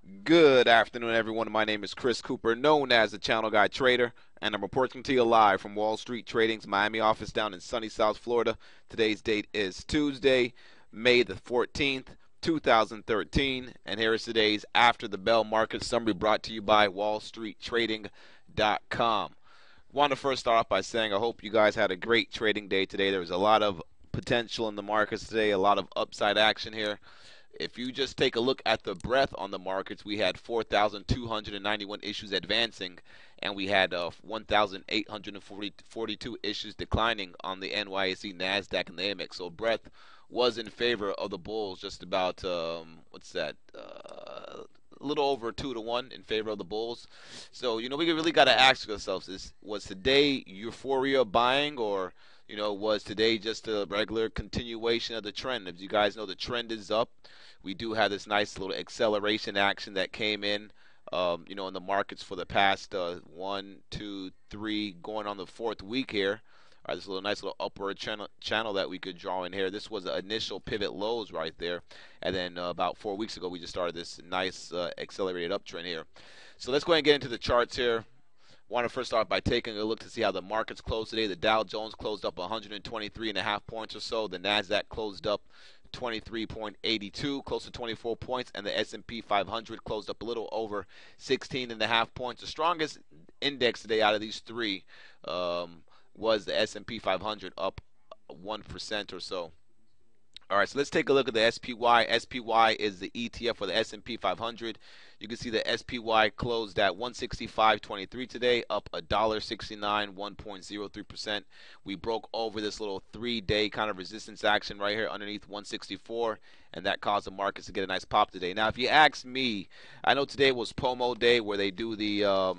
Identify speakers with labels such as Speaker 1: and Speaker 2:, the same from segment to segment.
Speaker 1: Good afternoon, everyone. My name is Chris Cooper, known as the Channel Guy Trader, and I'm reporting to you live from Wall Street Trading's Miami office down in sunny South Florida. Today's date is Tuesday, May the 14th, 2013, and here is today's After the Bell Market Summary brought to you by WallStreetTrading.com. Want to first start off by saying I hope you guys had a great trading day today. There was a lot of potential in the markets today, a lot of upside action here. If you just take a look at the breadth on the markets, we had 4,291 issues advancing, and we had 1,842 issues declining on the NYSE, NASDAQ, and the AMEX. So breadth was in favor of the bulls, just about what's that? A little over 2 to 1 in favor of the bulls. So we really got to ask ourselves: was today euphoria buying, or was today just a regular continuation of the trend? As you guys know, the trend is up. We do have this nice little acceleration action that came in the markets for the past 1, 2, 3, going on the fourth week here. All right, this little nice little upward channel that we could draw in here. This was the initial pivot lows right there, and then about 4 weeks ago we just started this nice accelerated uptrend here. So let's go ahead and get into the charts here. Want to first start by taking a look to see how the markets closed today. The Dow Jones closed up 123.5 points or so. The Nasdaq closed up 23.82, close to 24 points, and the S&P 500 closed up a little over 16.5 points. The strongest index today out of these three was the S&P 500, up 1% or so. All right, so let's take a look at the SPY. SPY is the ETF for the S&P 500. You can see the SPY closed at 165.23 today, up $1.69, 1.03%. We broke over this little 3-day kind of resistance action right here underneath 164, and that caused the markets to get a nice pop today. Now, if you ask me, I know today was POMO day where they do the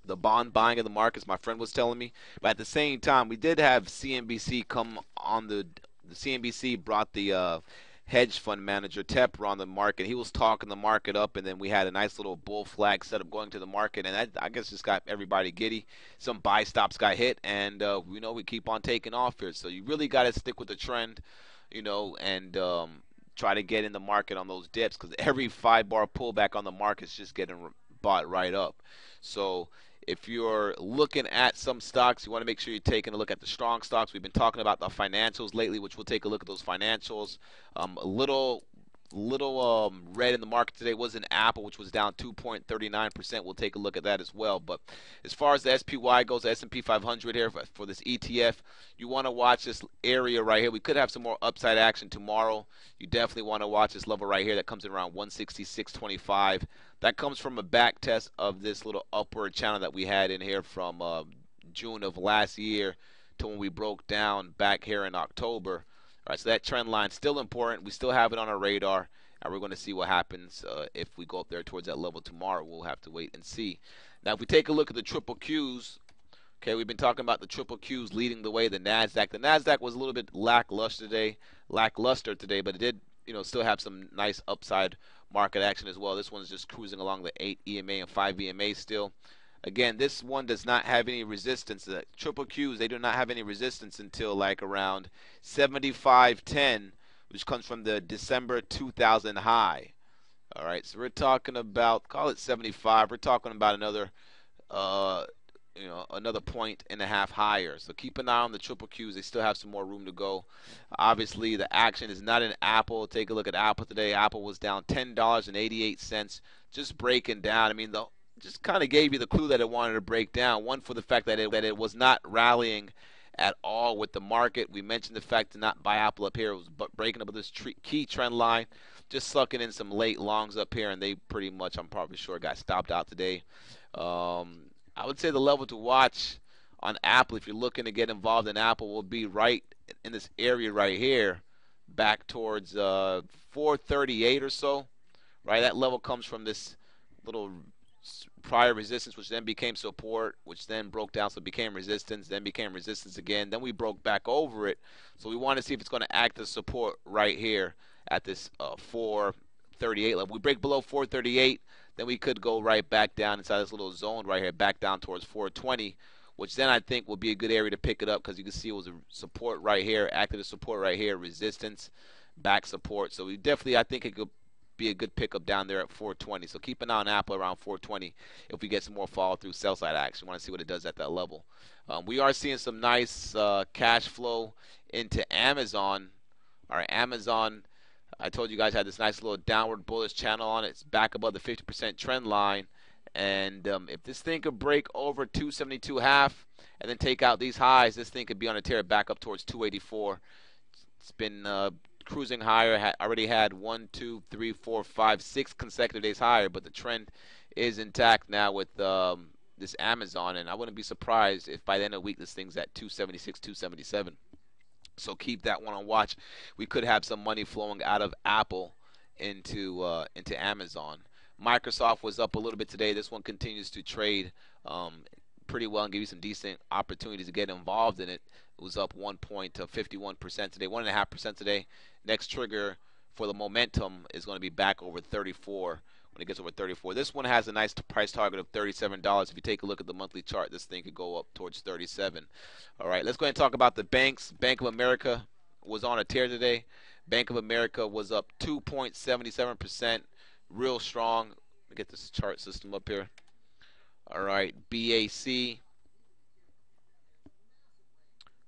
Speaker 1: bond buying in the markets. My friend was telling me, but at the same time, we did have CNBC come on the CNBC brought the hedge fund manager Tepper on the market. He was talking the market up, and then we had a nice little bull flag set up going to the market, and that, I guess, just got everybody giddy. Some buy stops got hit, and we keep on taking off here. So you really got to stick with the trend, and try to get in the market on those dips, because every 5 bar pullback on the market is just getting bought right up. So if you're looking at some stocks, you want to make sure you're taking a look at the strong stocks. We've been talking about the financials lately, which we'll take a look at those financials. A little red in the market today was in Apple, which was down 2.39%. We'll take a look at that as well. But as far as the SPY goes, the S&P 500 here for this ETF, you want to watch this area right here. We could have some more upside action tomorrow. You definitely want to watch this level right here that comes in around 166.25. That comes from a back test of this little upward channel that we had in here from June of last year to when we broke down back here in October. All right, so that trend line is still important. We still have it on our radar, and we're going to see what happens if we go up there towards that level tomorrow. We'll have to wait and see. Now, if we take a look at the triple Qs, okay, we've been talking about the triple Qs leading the way. The Nasdaq was a little bit lackluster today, but it did, still have some nice upside market action as well. This one's just cruising along the 8 EMA and 5 EMA still. Again, this one does not have any resistance. The triple Qs, they do not have any resistance until like around 75.10, which comes from the December 2000 high. All right, so we're talking about, call it 75. We're talking about another another 1.5 higher. So keep an eye on the triple Qs. They still have some more room to go. Obviously, the action is not in Apple. Take a look at Apple today. Apple was down $10.88, just breaking down. I mean, just kind of gave you the clue that it wanted to break down. One, for the fact that it was not rallying at all with the market. We mentioned the fact to not buy Apple up here. It was breaking up with this key trend line, just sucking in some late longs up here, and they pretty much, I'm probably sure, got stopped out today. I would say the level to watch on Apple, if you're looking to get involved in Apple, will be right in this area right here, back towards 438 or so. Right, that level comes from this little prior resistance, which then became support, which then broke down, so it became resistance, then became resistance again. Then we broke back over it. So we want to see if it's going to act as support right here at this 438 level. We break below 438, then we could go right back down inside this little zone right here, back down towards 420, which then I think will be a good area to pick it up, because you can see it was a support right here, acted as support right here, resistance, back support. So we definitely, I think it could be a good pickup down there at 420. So keep an eye on Apple around 420 if we get some more follow through sell side action. Want to see what it does at that level. We are seeing some nice cash flow into Amazon. All right, Amazon. I told you guys had this nice little downward bullish channel on it. It's back above the 50% trend line. And if this thing could break over 272.5 and then take out these highs, this thing could be on a tear back up towards 284. It's been cruising higher. Already had 1, 2, 3, 4, 5, 6 consecutive days higher, but the trend is intact now with this Amazon, and I wouldn't be surprised if by the end of the week this thing's at 276, 277. So keep that one on watch. We could have some money flowing out of Apple into Amazon. Microsoft was up a little bit today. This one continues to trade pretty well and give you some decent opportunities to get involved in it. It was up 1.51% today, 1.5% today. Next trigger for the momentum is going to be back over 34 when it gets over 34. This one has a nice price target of $37. If you take a look at the monthly chart, this thing could go up towards 37. All right, let's go ahead and talk about the banks. Bank of America was on a tear today. Bank of America was up 2.77%, real strong. Let me get this chart system up here. All right, BAC.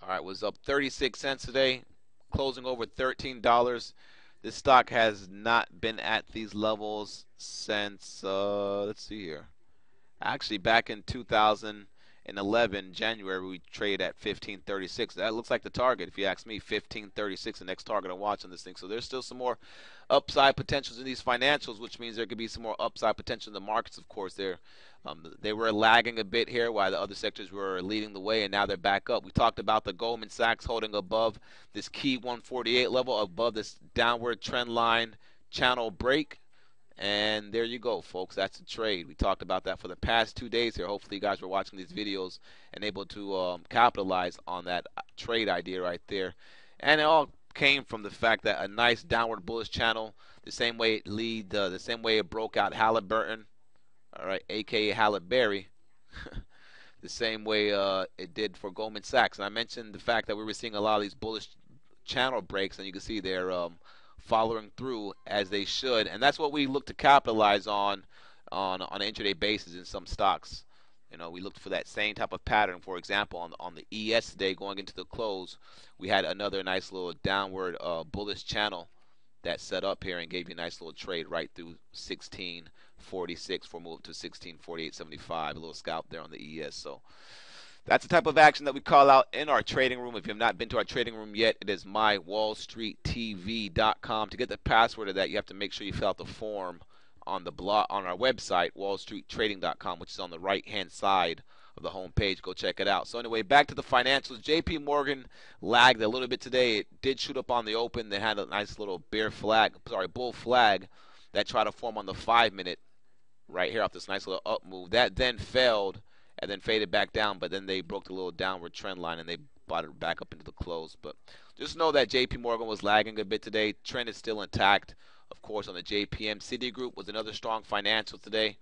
Speaker 1: All right, was up 36 cents today, closing over $13. This stock has not been at these levels since, let's see here. Actually, back in 2011, January, we traded at 15.36. That looks like the target, if you ask me, 15.36, the next target I'm watching this thing. So there's still some more upside potentials in these financials, which means there could be some more upside potential in the markets, of course. They were lagging a bit here while the other sectors were leading the way, and now they're back up. We talked about the Goldman Sachs holding above this key 148 level, above this downward trend line channel break. And there you go, folks. That's a trade. We talked about that for the past 2 days here. Hopefully, you guys were watching these videos and able to capitalize on that trade idea right there. And it all came from the fact that a nice downward bullish channel, the same way the same way it broke out Halliburton, all right, aka Halle Berry, the same way it did for Goldman Sachs. And I mentioned the fact that we were seeing a lot of these bullish channel breaks, and you can see they're following through as they should, and that's what we look to capitalize on an intraday basis in some stocks. You know, we looked for that same type of pattern. For example, on the ES today, going into the close, we had another nice little downward bullish channel that set up here and gave you a nice little trade right through 1646 for move to 1648.75. A little scalp there on the ES. So that's the type of action that we call out in our trading room. If you have not been to our trading room yet, it is mywallstreettv.com. To get the password of that, you have to make sure you fill out the form on the blog on our website, wallstreettrading.com, which is on the right-hand side of the home page. Go check it out. So anyway, back to the financials. JP Morgan lagged a little bit today. It did shoot up on the open. They had a nice little bull flag that tried to form on the 5-minute right here off this nice little up move. That then failed and then faded back down, but then they broke the little downward trend line and they brought it back up into the close. But just know that JP Morgan was lagging a bit today. Trend is still intact, of course, on the JPM. Citigroup was another strong financial today.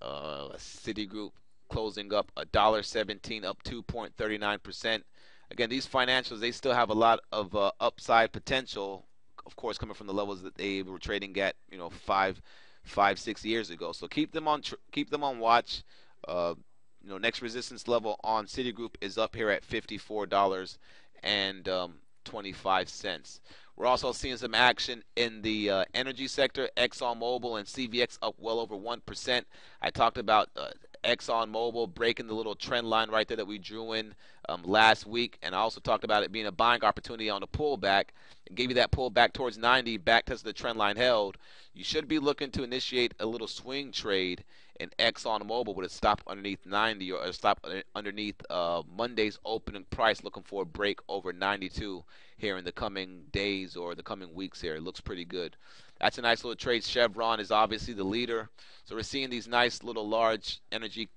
Speaker 1: Citigroup closing up $1.17, up 2.39%. Again, these financials, they still have a lot of upside potential, of course, coming from the levels that they were trading at, 5-6 years ago. So keep them on watch. Next resistance level on Citigroup is up here at $54.25. We're also seeing some action in the energy sector. ExxonMobil and CVX up well over 1%. I talked about ExxonMobil breaking the little trend line right there that we drew in last week, and I also talked about it being a buying opportunity on the pullback. It gave you that pullback towards 90, back tested the trend line held. You should be looking to initiate a little swing trade in ExxonMobil with a stop underneath 90 or a stop underneath Monday's opening price, looking for a break over 92 here in the coming days or the coming weeks here. It looks pretty good. That's a nice little trade. Chevron is obviously the leader. So we're seeing these nice little large energy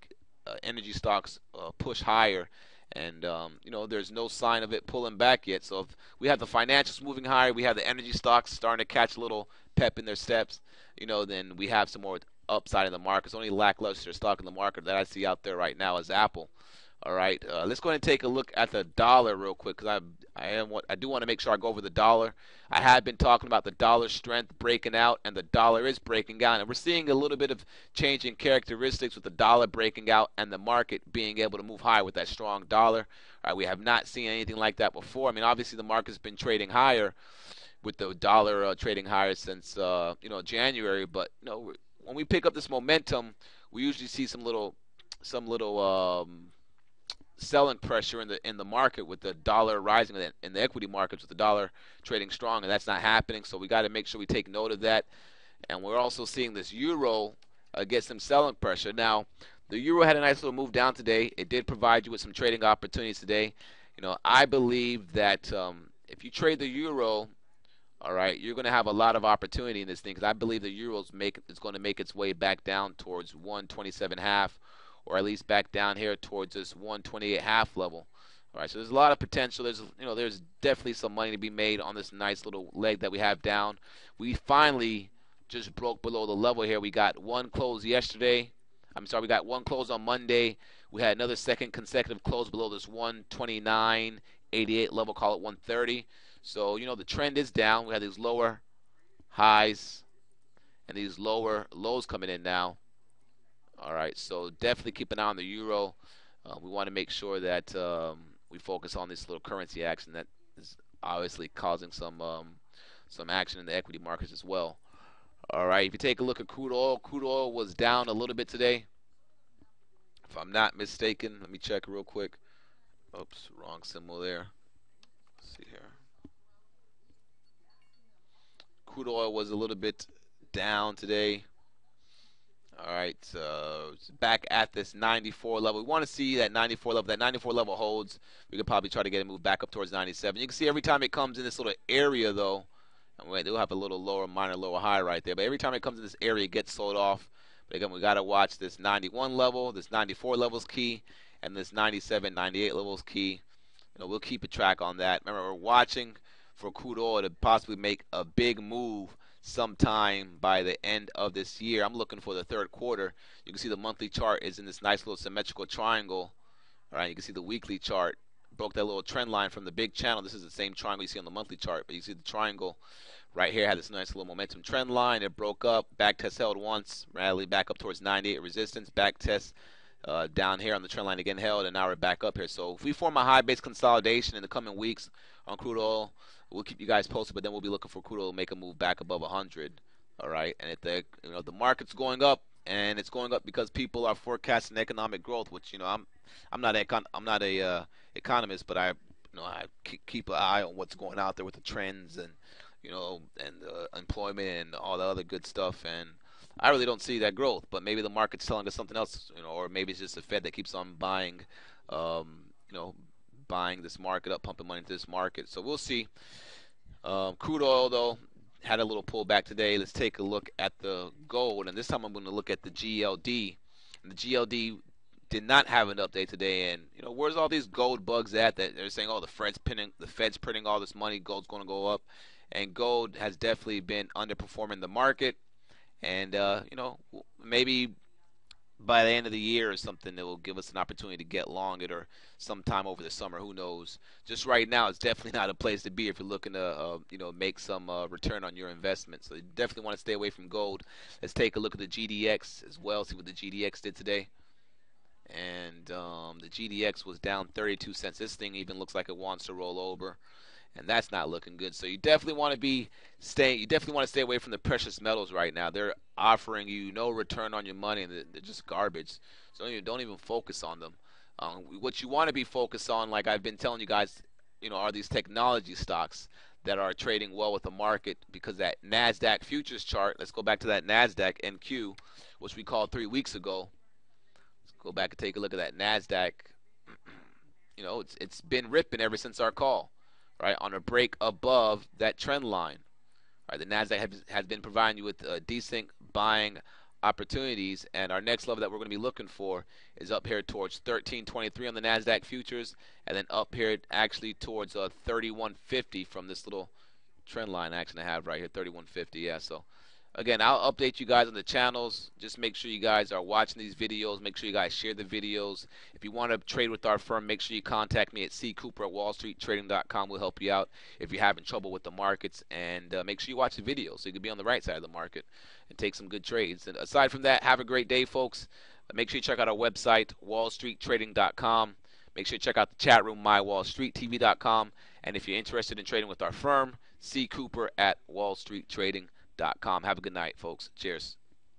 Speaker 1: stocks push higher. And, there's no sign of it pulling back yet. So if we have the financials moving higher, we have the energy stocks starting to catch a little pep in their steps, then we have some more upside in the market. It's only lackluster stock in the market that I see out there right now is Apple. All right, let's go ahead and take a look at the dollar real quick because I do want to make sure I go over the dollar. I have been talking about the dollar strength breaking out, and the dollar is breaking out, and we're seeing a little bit of change in characteristics with the dollar breaking out and the market being able to move higher with that strong dollar. All right, we have not seen anything like that before. I mean, obviously the market's been trading higher with the dollar trading higher since January, but when we pick up this momentum, we usually see some little selling pressure in the market with the dollar rising in the equity markets with the dollar trading strong, and that's not happening. So we got to make sure we take note of that. And we're also seeing this euro get some selling pressure. Now, the euro had a nice little move down today. It did provide you with some trading opportunities today. I believe that if you trade the euro, all right, you're going to have a lot of opportunity in this thing because I believe the euro's is going to make its way back down towards 127.5, or at least back down here towards this 128.5 level. All right, so there's a lot of potential. There's definitely some money to be made on this nice little leg that we have down. We finally just broke below the level here. We got one close yesterday. I'm sorry, we got one close on Monday. We had another second consecutive close below this 129.88 level, call it 130. So, the trend is down. We have these lower highs and these lower lows coming in now. All right, so definitely keep an eye on the euro. We want to make sure that we focus on this little currency action that is obviously causing some action in the equity markets as well. All right, if you take a look at crude oil was down a little bit today. If I'm not mistaken, let me check real quick. Oops, wrong symbol there. Let's see here. Crude oil was a little bit down today. All right, so it's back at this 94 level. We want to see that 94 level. That 94 level holds. We could probably try to get it moved back up towards 97. You can see every time it comes in this little area, though, and they'll have a little lower high right there. But every time it comes in this area, it gets sold off. But again, we got to watch this 91 level, this 94 level is key, and this 97, 98 level is key. We'll keep a track on that. Remember, we're watching for crude oil to possibly make a big move sometime by the end of this year. I'm looking for the third quarter. You can see the monthly chart is in this nice little symmetrical triangle. All right, you can see the weekly chart broke that little trend line from the big channel. This is the same triangle you see on the monthly chart, but you see the triangle right here had this nice little momentum trend line. It broke up, back test held once, rallied back up towards 98 resistance, back test down here on the trend line again held, and now we're back up here. So if we form a high base consolidation in the coming weeks on crude oil, we'll keep you guys posted, but then we'll be looking for crude oil to make a move back above 100. All right, and if the market's going up, and it's going up because people are forecasting economic growth, which I'm not a economist, but I keep an eye on what's going out there with the trends and employment and all the other good stuff, and I really don't see that growth. But maybe the market's telling us something else, or maybe it's just the Fed that keeps on buying, buying this market up, pumping money into this market. So we'll see. Crude oil, though, had a little pullback today. Let's take a look at the gold, and this time I'm going to look at the GLD. And the GLD did not have an update today, and where's all these gold bugs at that they're saying, oh, the Fed's printing all this money, gold's going to go up, and gold has definitely been underperforming the market, and maybe by the end of the year or something that will give us an opportunity to get long it, or sometime over the summer, who knows. Just right now, it's definitely not a place to be if you're looking to make some return on your investment. So you definitely want to stay away from gold. Let's take a look at the GDX as well, see what the GDX did today. And the GDX was down 32 cents. This thing even looks like it wants to roll over, and that's not looking good. So you definitely want to stay away from the precious metals right now. They're offering you no return on your money, and they're just garbage. So you don't even focus on them. What you want to be focused on, like I've been telling you guys, are these technology stocks that are trading well with the market, because that NASDAQ futures chart, let's go back to that NASDAQ NQ, which we called 3 weeks ago. Go back and take a look at that NASDAQ. It's been ripping ever since our call, right, on a break above that trend line. Right, the NASDAQ has been providing you with decent buying opportunities, and our next level that we're going to be looking for is up here towards 1323 on the NASDAQ futures, and then up here actually towards 3150 from this little trend line action I have right here, 3150. Yeah, so Again, I'll update you guys on the channels. Just make sure you guys are watching these videos. Make sure you guys share the videos. If you want to trade with our firm, make sure you contact me at ccooper at wallstreettrading.com. We'll help you out if you're having trouble with the markets. And make sure you watch the videos so you can be on the right side of the market and take some good trades. And aside from that, have a great day, folks. Make sure you check out our website, wallstreettrading.com. Make sure you check out the chat room, mywallstreettv.com. And if you're interested in trading with our firm, ccooper at wallstreettrading.com. Have a good night, folks. Cheers.